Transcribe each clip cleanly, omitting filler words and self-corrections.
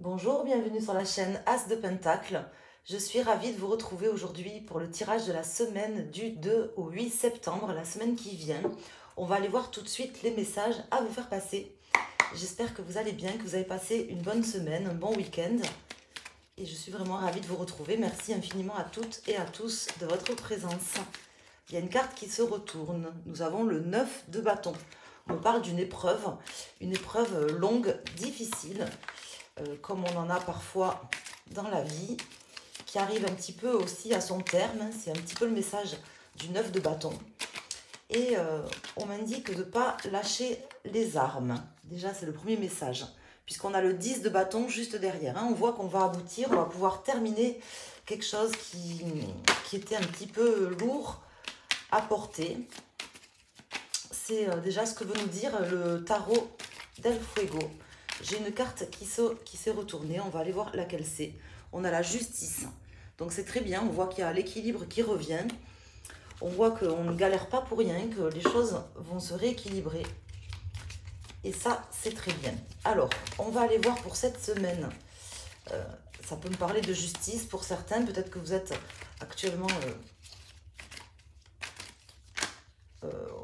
Bonjour, bienvenue sur la chaîne As de Pentacle. Je suis ravie de vous retrouver aujourd'hui pour le tirage de la semaine du 2 au 8 septembre, la semaine qui vient. On va aller voir tout de suite les messages à vous faire passer. J'espère que vous allez bien, que vous avez passé une bonne semaine, un bon week-end. Et je suis vraiment ravie de vous retrouver. Merci infiniment à toutes et à tous de votre présence. Il y a une carte qui se retourne. Nous avons le 9 de bâton. On parle d'une épreuve longue, difficile. Comme on en a parfois dans la vie, qui arrive un petit peu aussi à son terme. C'est un petit peu le message du 9 de bâton. Et on m'indique de ne pas lâcher les armes. Déjà, c'est le premier message. Puisqu'on a le 10 de bâton juste derrière. On voit qu'on va aboutir, on va pouvoir terminer quelque chose qui était un petit peu lourd à porter. C'est déjà ce que veut nous dire le tarot del Fuego. J'ai une carte qui s'est retournée, on va aller voir laquelle c'est. On a la justice, donc c'est très bien, on voit qu'il y a l'équilibre qui revient. On voit qu'on ne galère pas pour rien, que les choses vont se rééquilibrer. Et ça, c'est très bien. Alors, on va aller voir pour cette semaine. Ça peut me parler de justice pour certains, peut-être que vous êtes actuellement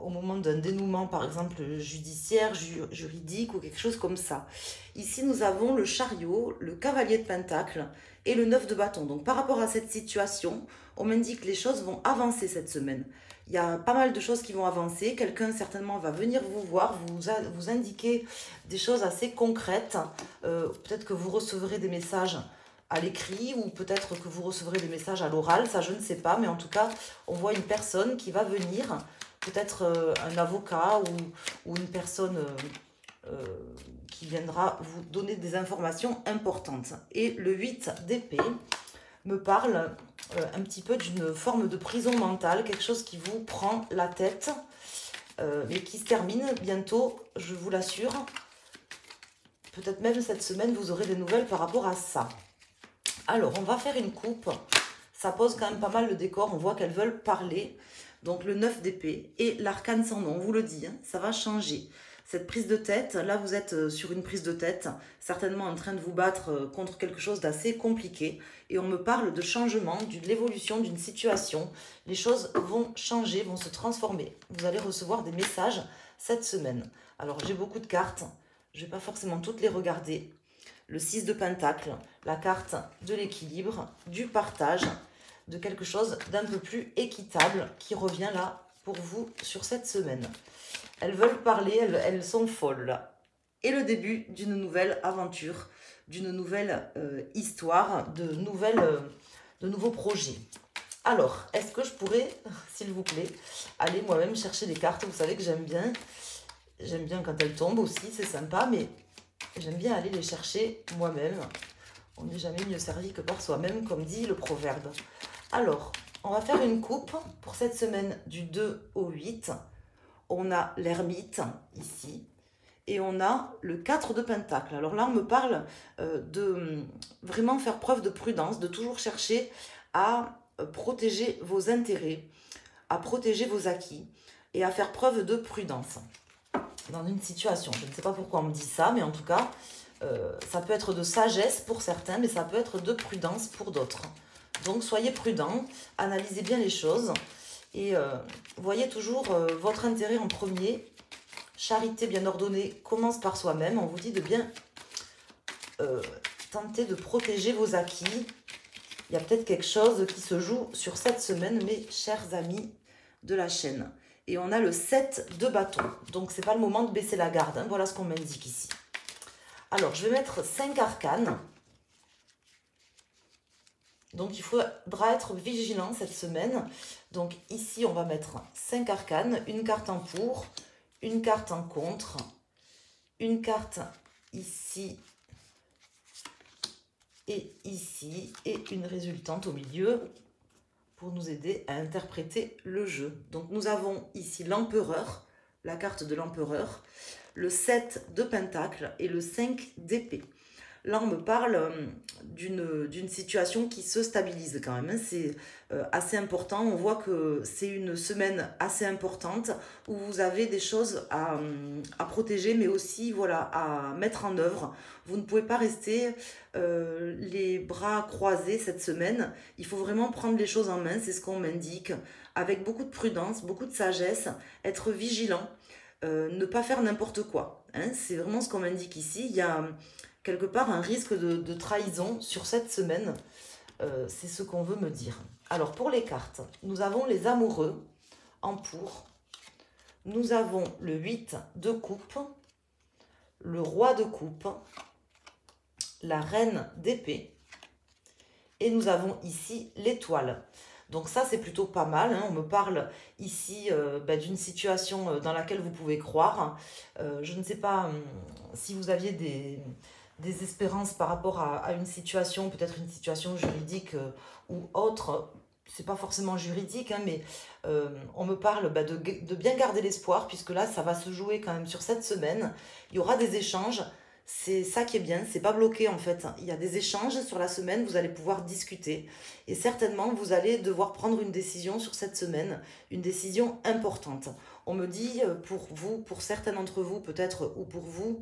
au moment d'un dénouement, par exemple judiciaire, juridique ou quelque chose comme ça. Ici, nous avons le chariot, le cavalier de pentacle et le 9 de bâton. Donc, par rapport à cette situation, on m'indique que les choses vont avancer cette semaine. Il y a pas mal de choses qui vont avancer. Quelqu'un, certainement, va venir vous voir, vous indiquer des choses assez concrètes. Peut-être que vous recevrez des messages à l'écrit ou peut-être que vous recevrez des messages à l'oral. Ça, je ne sais pas. Mais en tout cas, on voit une personne qui va venir, peut-être un avocat ou une personne qui viendra vous donner des informations importantes. Et le 8 d'épée me parle un petit peu d'une forme de prison mentale, quelque chose qui vous prend la tête, mais qui se termine bientôt, je vous l'assure. Peut-être même cette semaine, vous aurez des nouvelles par rapport à ça. Alors, on va faire une coupe. Ça pose quand même pas mal le décor. On voit qu'elles veulent parler. Donc, le 9 d'épée et l'arcane sans nom. On vous le dit, hein, ça va changer. Cette prise de tête, là, vous êtes sur une prise de tête, certainement en train de vous battre contre quelque chose d'assez compliqué. Et on me parle de changement, de l'évolution d'une situation. Les choses vont changer, vont se transformer. Vous allez recevoir des messages cette semaine. Alors, j'ai beaucoup de cartes. Je ne vais pas forcément toutes les regarder. Le 6 de pentacle, la carte de l'équilibre, du partage, de quelque chose d'un peu plus équitable qui revient là pour vous sur cette semaine. Elles veulent parler, elles sont folles là. Et le début d'une nouvelle aventure, d'une nouvelle histoire, de nouveaux projets. Alors, est-ce que je pourrais, s'il vous plaît, aller moi-même chercher des cartes? Vous savez que j'aime bien quand elles tombent aussi, c'est sympa, mais j'aime bien aller les chercher moi-même. On n'est jamais mieux servi que par soi-même, comme dit le proverbe. Alors, on va faire une coupe pour cette semaine du 2 au 8. On a l'ermite ici. Et on a le 4 de pentacle. Alors là, on me parle de vraiment faire preuve de prudence, de toujours chercher à protéger vos intérêts, à protéger vos acquis et à faire preuve de prudence dans une situation. Je ne sais pas pourquoi on me dit ça, mais en tout cas, ça peut être de sagesse pour certains, mais ça peut être de prudence pour d'autres. Donc, soyez prudents, analysez bien les choses et voyez toujours votre intérêt en premier. Charité bien ordonnée commence par soi-même. On vous dit de bien tenter de protéger vos acquis. Il y a peut-être quelque chose qui se joue sur cette semaine, mes chers amis de la chaîne. Et on a le 7 de bâton. Donc, ce n'est pas le moment de baisser la garde. Hein. Voilà ce qu'on m'indique ici. Alors, je vais mettre 5 arcanes. Donc, il faudra être vigilant cette semaine. Donc, ici, on va mettre 5 arcanes. Une carte en pour, une carte en contre, une carte ici et ici, et une résultante au milieu pour nous aider à interpréter le jeu. Donc, nous avons ici l'empereur, la carte de l'empereur, le 7 de pentacle et le 5 d'épée. là on me parle d'une situation qui se stabilise quand même, hein. C'est assez important. On voit que c'est une semaine assez importante où vous avez des choses à protéger, mais aussi voilà, à mettre en œuvre. Vous ne pouvez pas rester les bras croisés cette semaine. Il faut vraiment prendre les choses en main, c'est ce qu'on m'indique, avec beaucoup de prudence, beaucoup de sagesse, être vigilant, ne pas faire n'importe quoi, hein. C'est vraiment ce qu'on m'indique ici. Il y a quelque part un risque de trahison sur cette semaine. C'est ce qu'on veut me dire. Alors pour les cartes, nous avons les amoureux en pour. Nous avons le 8 de coupe, le roi de coupe, la reine d'épée. Et nous avons ici l'étoile. Donc ça, c'est plutôt pas mal, hein. On me parle ici d'une situation dans laquelle vous pouvez croire. Je ne sais pas si vous aviez des espérances par rapport à une situation, peut-être une situation juridique ou autre. C'est pas forcément juridique, hein, mais on me parle de bien garder l'espoir, puisque là, ça va se jouer quand même sur cette semaine. Il y aura des échanges. C'est ça qui est bien, c'est pas bloqué en fait. Il y a des échanges sur la semaine, vous allez pouvoir discuter. Et certainement, vous allez devoir prendre une décision sur cette semaine, une décision importante. On me dit, pour vous, pour certains d'entre vous peut-être, ou pour vous,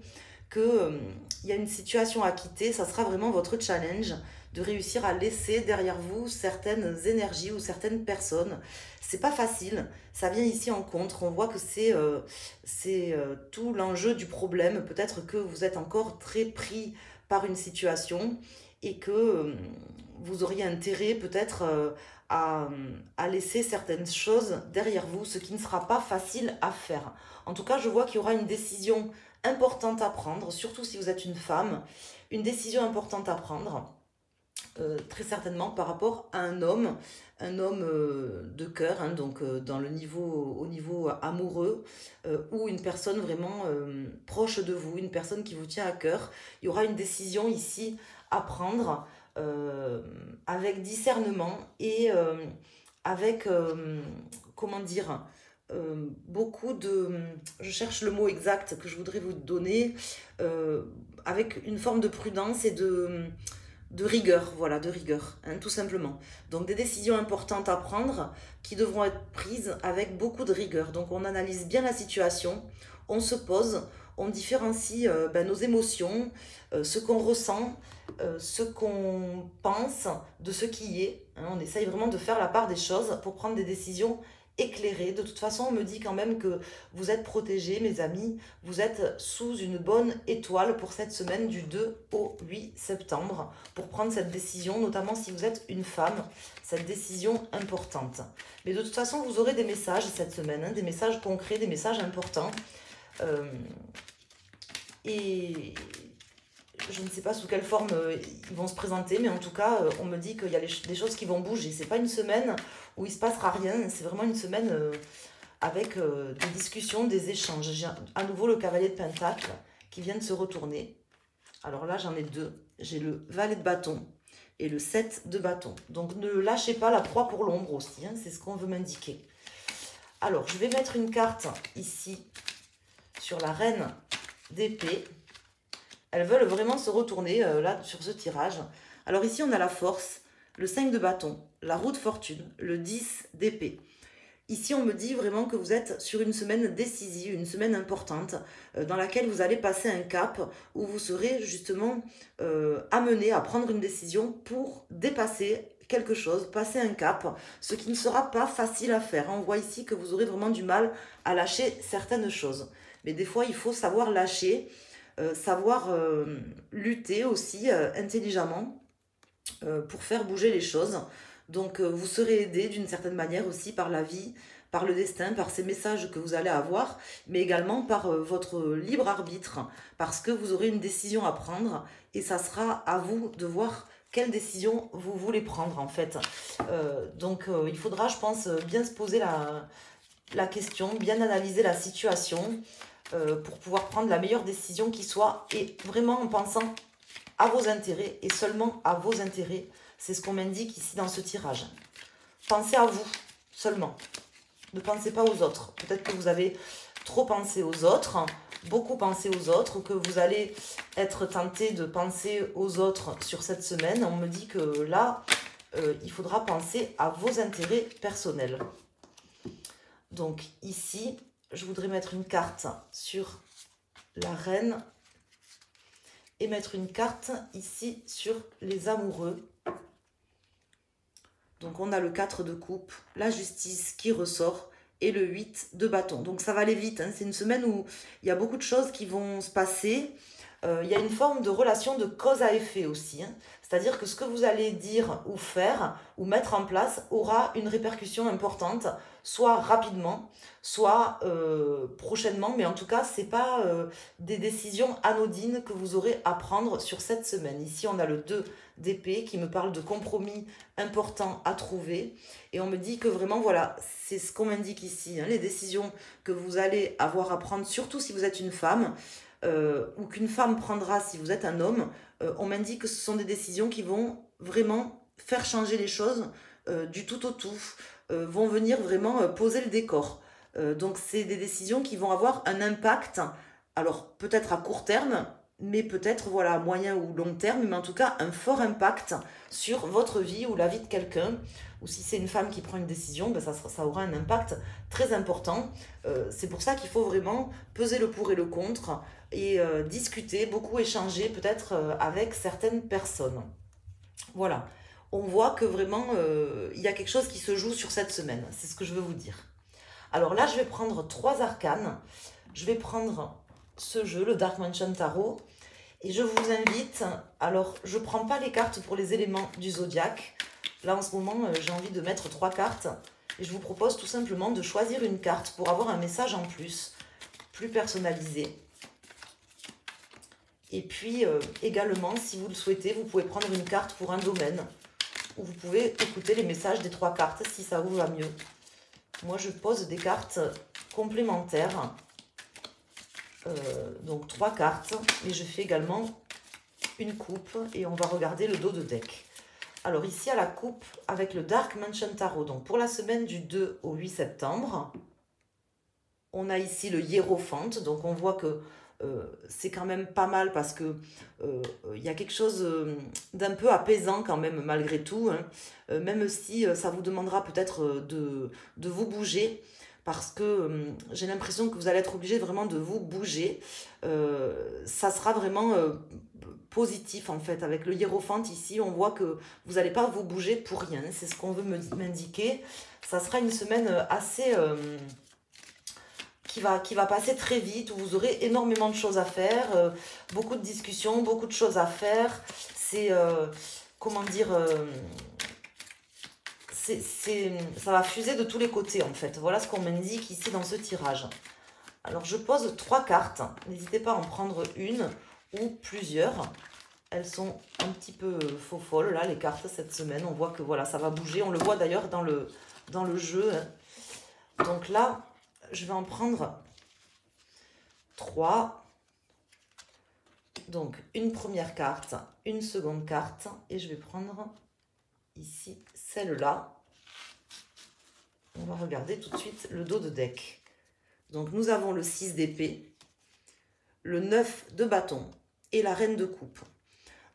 qu'il y a une situation à quitter. Ça sera vraiment votre challenge de réussir à laisser derrière vous certaines énergies ou certaines personnes. C'est pas facile, ça vient ici en contre. On voit que c'est tout l'enjeu du problème. Peut-être que vous êtes encore très pris par une situation et que vous auriez intérêt peut-être à laisser certaines choses derrière vous, ce qui ne sera pas facile à faire. En tout cas, je vois qu'il y aura une décision importante à prendre, surtout si vous êtes une femme, une décision importante à prendre. Très certainement par rapport à un homme de cœur, hein, donc au niveau amoureux, ou une personne vraiment proche de vous, une personne qui vous tient à cœur. Il y aura une décision ici à prendre avec discernement et avec, comment dire, beaucoup de... Je cherche le mot exact que je voudrais vous donner, avec une forme de prudence et de rigueur, voilà, de rigueur, hein, tout simplement. Donc des décisions importantes à prendre qui devront être prises avec beaucoup de rigueur. Donc on analyse bien la situation, on se pose, on différencie nos émotions, ce qu'on ressent, ce qu'on pense de ce qui est, hein. On essaye vraiment de faire la part des choses pour prendre des décisions éclairé. De toute façon, on me dit quand même que vous êtes protégés, mes amis. Vous êtes sous une bonne étoile pour cette semaine du 2 au 8 septembre pour prendre cette décision, notamment si vous êtes une femme, cette décision importante. Mais de toute façon, vous aurez des messages cette semaine, hein, des messages concrets, des messages importants. Et je ne sais pas sous quelle forme ils vont se présenter, mais en tout cas, on me dit qu'il y a des choses qui vont bouger. C'est pas une semaine où il se passera rien, c'est vraiment une semaine avec des discussions, des échanges. J'ai à nouveau le cavalier de Pentacle qui vient de se retourner. Alors là, j'en ai deux. J'ai le valet de bâton et le 7 de bâton. Donc ne lâchez pas la proie pour l'ombre aussi, hein, c'est ce qu'on veut m'indiquer. Alors, je vais mettre une carte ici sur la reine d'épée. Elles veulent vraiment se retourner là sur ce tirage. Alors ici, on a la force, le 5 de bâton, la roue de fortune, le 10 d'épée. Ici, on me dit vraiment que vous êtes sur une semaine décisive, une semaine importante, dans laquelle vous allez passer un cap, où vous serez justement amené à prendre une décision pour dépasser quelque chose, passer un cap, ce qui ne sera pas facile à faire. On voit ici que vous aurez vraiment du mal à lâcher certaines choses. Mais des fois, il faut savoir lâcher, savoir lutter aussi intelligemment pour faire bouger les choses. Donc vous serez aidé d'une certaine manière aussi par la vie, par le destin, par ces messages que vous allez avoir, mais également par votre libre arbitre, parce que vous aurez une décision à prendre et ça sera à vous de voir quelle décision vous voulez prendre en fait. Il faudra, je pense, bien se poser la question, bien analyser la situation pour pouvoir prendre la meilleure décision qui soit, et vraiment en pensant à vos intérêts et seulement à vos intérêts. C'est ce qu'on m'indique ici dans ce tirage. Pensez à vous seulement. Ne pensez pas aux autres. Peut-être que vous avez trop pensé aux autres. beaucoup penser aux autres, ou que vous allez être tenté de penser aux autres sur cette semaine. On me dit que là, il faudra penser à vos intérêts personnels. Donc ici, je voudrais mettre une carte sur la reine et mettre une carte ici sur les amoureux. Donc on a le 4 de coupe, la justice qui ressort et le 8 de bâton. Donc ça va aller vite, hein. C'est une semaine où il y a beaucoup de choses qui vont se passer. Il y a une forme de relation de cause à effet aussi, hein. C'est-à-dire que ce que vous allez dire ou faire ou mettre en place aura une répercussion importante, soit rapidement, soit prochainement, mais en tout cas, ce n'est pas des décisions anodines que vous aurez à prendre sur cette semaine. Ici, on a le 2 d'épée qui me parle de compromis importants à trouver, et on me dit que vraiment, voilà, c'est ce qu'on m'indique ici, hein, les décisions que vous allez avoir à prendre, surtout si vous êtes une femme, ou qu'une femme prendra si vous êtes un homme, on m'indique que ce sont des décisions qui vont vraiment faire changer les choses du tout au tout, vont venir vraiment poser le décor. Donc c'est des décisions qui vont avoir un impact, alors peut-être à court terme, mais peut-être voilà, à moyen ou long terme, mais en tout cas un fort impact sur votre vie ou la vie de quelqu'un. Ou si c'est une femme qui prend une décision, ben ça aura un impact très important. C'est pour ça qu'il faut vraiment peser le pour et le contre et discuter, beaucoup échanger peut-être avec certaines personnes. Voilà, on voit que vraiment il y a quelque chose qui se joue sur cette semaine, c'est ce que je veux vous dire. Alors là, je vais prendre 3 arcanes. Je vais prendre ce jeu, le Dark Mansion Tarot, et je vous invite, alors je ne prends pas les cartes pour les éléments du zodiaque. Là en ce moment, j'ai envie de mettre 3 cartes, et je vous propose tout simplement de choisir une carte pour avoir un message en plus personnalisé. Et puis également, si vous le souhaitez, vous pouvez prendre une carte pour un domaine, ou vous pouvez écouter les messages des 3 cartes si ça vous va mieux. Moi, je pose des cartes complémentaires, donc 3 cartes, et je fais également une coupe, et on va regarder le dos de deck. Alors ici, à la coupe, avec le Dark Mansion Tarot, donc pour la semaine du 2 au 8 septembre, on a ici le Hiérophant, donc on voit que c'est quand même pas mal parce que y a quelque chose d'un peu apaisant quand même malgré tout, hein. Même si ça vous demandera peut-être de vous bouger, parce que j'ai l'impression que vous allez être obligé vraiment de vous bouger. Ça sera vraiment positif en fait. Avec le Hiérophant ici, on voit que vous n'allez pas vous bouger pour rien, c'est ce qu'on veut m'indiquer. Ça sera une semaine assez... qui va passer très vite, où vous aurez énormément de choses à faire, beaucoup de discussions, beaucoup de choses à faire. C'est, comment dire, ça va fuser de tous les côtés en fait. Voilà ce qu'on m'indique ici dans ce tirage. Alors je pose 3 cartes, n'hésitez pas à en prendre une ou plusieurs. Elles sont un petit peu faux-folles là, les cartes cette semaine. On voit que voilà, ça va bouger, on le voit d'ailleurs dans le jeu, hein. Donc là, je vais en prendre 3. Donc, une première carte, une seconde carte, et je vais prendre ici celle-là. On va regarder tout de suite le dos de deck. Donc, nous avons le 6 d'épée, le 9 de bâton et la reine de coupe.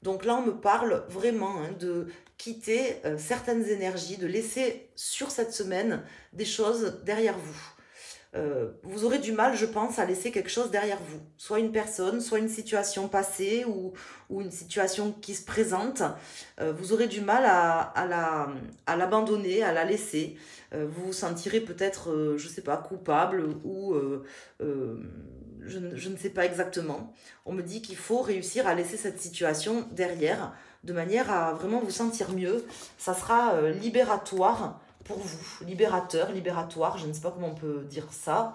Donc là, on me parle vraiment de quitter certaines énergies, de laisser sur cette semaine des choses derrière vous. Vous aurez du mal, je pense, à laisser quelque chose derrière vous. Soit une personne, soit une situation passée ou une situation qui se présente. Vous aurez du mal à l'abandonner, à la laisser. Vous vous sentirez peut-être, je ne sais pas, coupable ou... je ne sais pas exactement. On me dit qu'il faut réussir à laisser cette situation derrière, de manière à vraiment vous sentir mieux. Ça sera libératoire pour vous, libératoire, je ne sais pas comment on peut dire ça.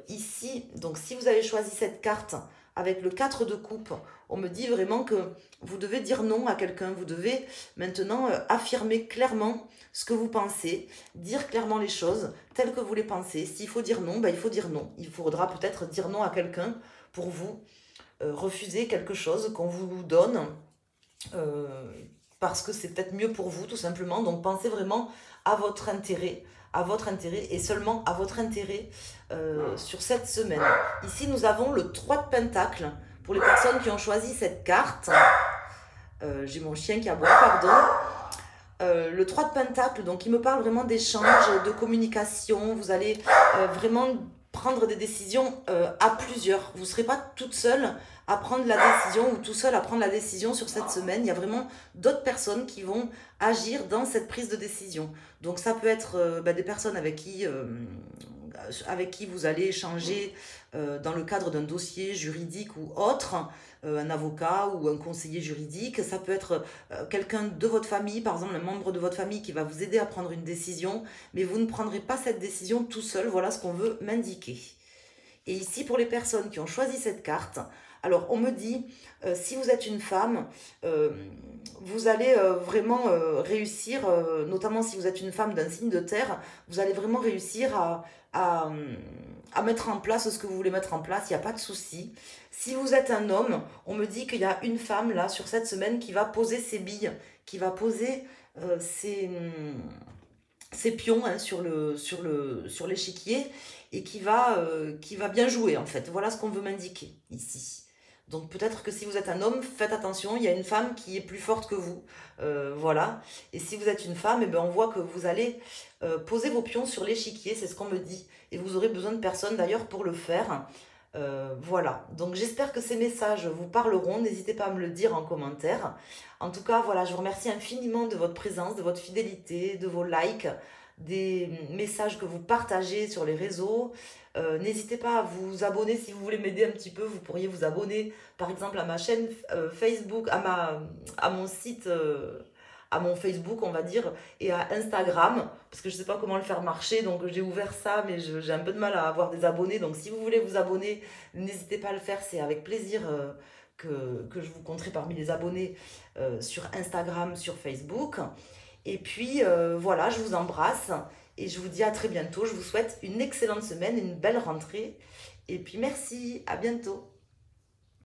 Ici, donc si vous avez choisi cette carte avec le 4 de coupe, on me dit vraiment que vous devez dire non à quelqu'un. Vous devez maintenant affirmer clairement ce que vous pensez, dire clairement les choses telles que vous les pensez. S'il faut dire non, ben, il faut dire non. Il faudra peut-être dire non à quelqu'un pour vous, refuser quelque chose qu'on vous donne, parce que c'est peut-être mieux pour vous, tout simplement. Donc pensez vraiment à votre intérêt, à votre intérêt et seulement à votre intérêt sur cette semaine. Ici, nous avons le 3 de Pentacle. Pour les personnes qui ont choisi cette carte, j'ai mon chien qui aboie, pardon. Le 3 de Pentacle, donc il me parle vraiment d'échange, de communication. Vous allez vraiment prendre des décisions à plusieurs. Vous ne serez pas toute seule à prendre la décision ou tout seul à prendre la décision sur cette semaine. Il y a vraiment d'autres personnes qui vont agir dans cette prise de décision. Donc ça peut être des personnes avec qui vous allez échanger dans le cadre d'un dossier juridique ou autre, un avocat ou un conseiller juridique. Ça peut être quelqu'un de votre famille, par exemple un membre de votre famille qui va vous aider à prendre une décision, mais vous ne prendrez pas cette décision tout seul. Voilà ce qu'on veut m'indiquer. Et ici, pour les personnes qui ont choisi cette carte, alors on me dit, si vous êtes une femme, vous allez vraiment réussir, notamment si vous êtes une femme d'un signe de terre, vous allez vraiment réussir à mettre en place ce que vous voulez mettre en place, il n'y a pas de souci. Si vous êtes un homme, on me dit qu'il y a une femme là sur cette semaine qui va poser ses billes, qui va poser ses pions hein, sur l'échiquier et qui va bien jouer en fait. Voilà ce qu'on veut m'indiquer ici. Donc peut-être que si vous êtes un homme, faites attention, il y a une femme qui est plus forte que vous. Voilà. Et si vous êtes une femme, on voit que vous allez poser vos pions sur l'échiquier, c'est ce qu'on me dit. Et vous aurez besoin de personne d'ailleurs pour le faire. Voilà. Donc j'espère que ces messages vous parleront. N'hésitez pas à me le dire en commentaire. En tout cas, voilà, je vous remercie infiniment de votre présence, de votre fidélité, de vos likes, des messages que vous partagez sur les réseaux. N'hésitez pas à vous abonner si vous voulez m'aider un petit peu. Vous pourriez vous abonner par exemple à ma chaîne Facebook, à mon site, à mon Facebook on va dire, et à Instagram, parce que je ne sais pas comment le faire marcher, donc j'ai ouvert ça, mais j'ai un peu de mal à avoir des abonnés. Donc si vous voulez vous abonner, n'hésitez pas à le faire, c'est avec plaisir que je vous compterai parmi les abonnés sur Instagram, sur Facebook. Et puis voilà, je vous embrasse et je vous dis à très bientôt. Je vous souhaite une excellente semaine, une belle rentrée. Et puis merci, à bientôt.